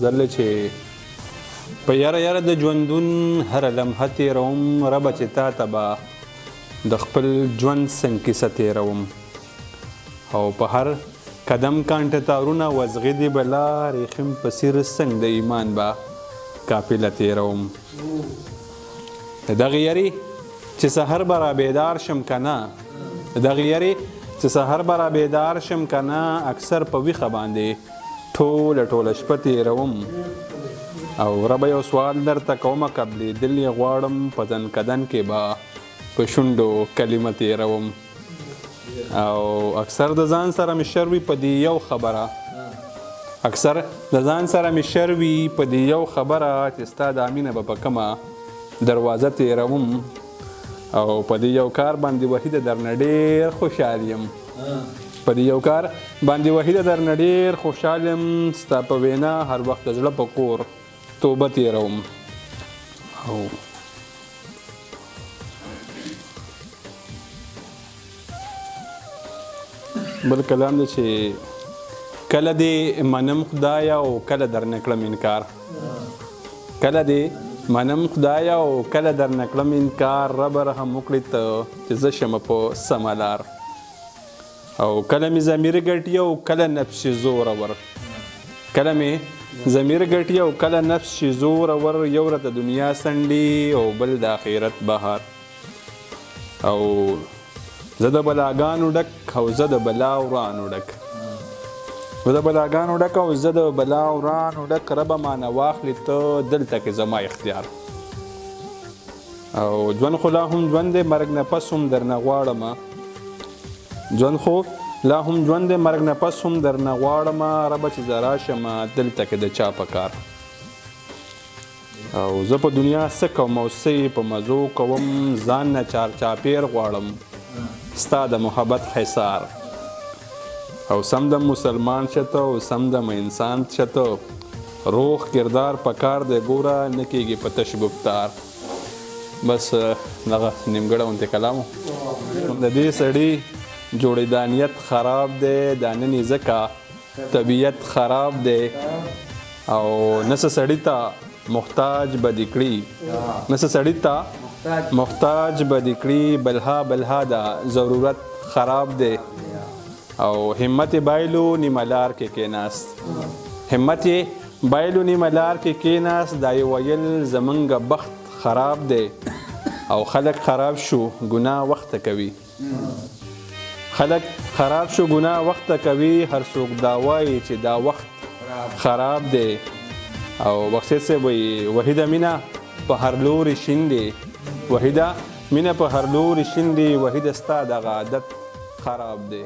زله چې په یاره یاره د ژوندون هره لمحه تېروم ربه چې تا ته به د خپل ژوند څنګ کیسه تېروم او په هر قدم کانټه تارونه وزغېدې به لارې خم په سیر څنګ د ایمان به قافله تېروم د دغې یارې چې سحر به را بیدار شم که نه د دغې یارې چې سحر به را بیدار شم که نه اکثر په ویښه باندې ټوله شپه تېروم او ربه یو سوال درته کومه قبلېدل یې غواړم په ځنکدن کې به په شونډو کلمه تېروم او اکثر د ځان سره مې شر وي په دې یو خبره اکثر د ځان سره مې شر وي په دې یو خبره چې ستا د مینه به په کومه دروازه تېروم او په دې یو کار باندې وحیده درنه ډېر خوشحال یم په دې یو کار باندې وحیده درنه ډېر خوشحال یم ستا په وینا هر وخت د زړه په کور توبه تېروم او بل کلام دی چې کله دې منم خدایه او کله درنه کړم انکار کله دې منم خدایه او کله درنه کړم انکار ربه رحم وکړې ته چې زه شمه په سمه لار او کله مې ضمیر ګټي او کله نفس شي زورور کله مې ضمیر ګټي او کله نفس شي زورور یو ورته دنیا سنډي او بل د آخرت بهار او زه د بلاګانو ډک او زه د بلا ورانو ډک زه د بلاګانو ډک او زه د بلا ورانو ډک ربه مانه واخلې ته دلته کې زما اختیار او ژوند خو لا هم ژوند دی مرګ نه پس هم درنه غواړم ژوند خو لا هم ژوند دی مرګ نه پس هم درنه غواړم ربه چې زه راشم دلته کې د چا په کار او زه په دنیا څه کوم او څه په مزو کوم ځان نه چارچاپیر غواړم ستا د محبت حصار او سم د مسلمان شته او سم د انسان شته روح کردار پکار دی ګوره نه کېږي په تش ګفتار بس دغه نیمګړی غوندې کلام د دې سړي جوړېدا نیت خراب دی دا نن یې ځکه طبیعت خراب دی او نه څه سړي ته محتاج به دې کړي نه څه سړي ته محتاج به دې کړي بلها دا ضرورت خراب دی او همت یې بایلو نیمه لار کې کېناست همت یې بایلو نیمه لار کې کېناست دا یې ویل زمونږ بخت خراب دی او خلک خراب شو ګناه وخته کوي خلک خراب شو ګناه وخته کوي هر څوک دا وایي چې دا وخت خراب دی او بخشید صاحب وایي وحیده مینه په هر لوري شیندې وحیده مینه په هر لوري شیندې وحیده ستا دغه عادت خراب دی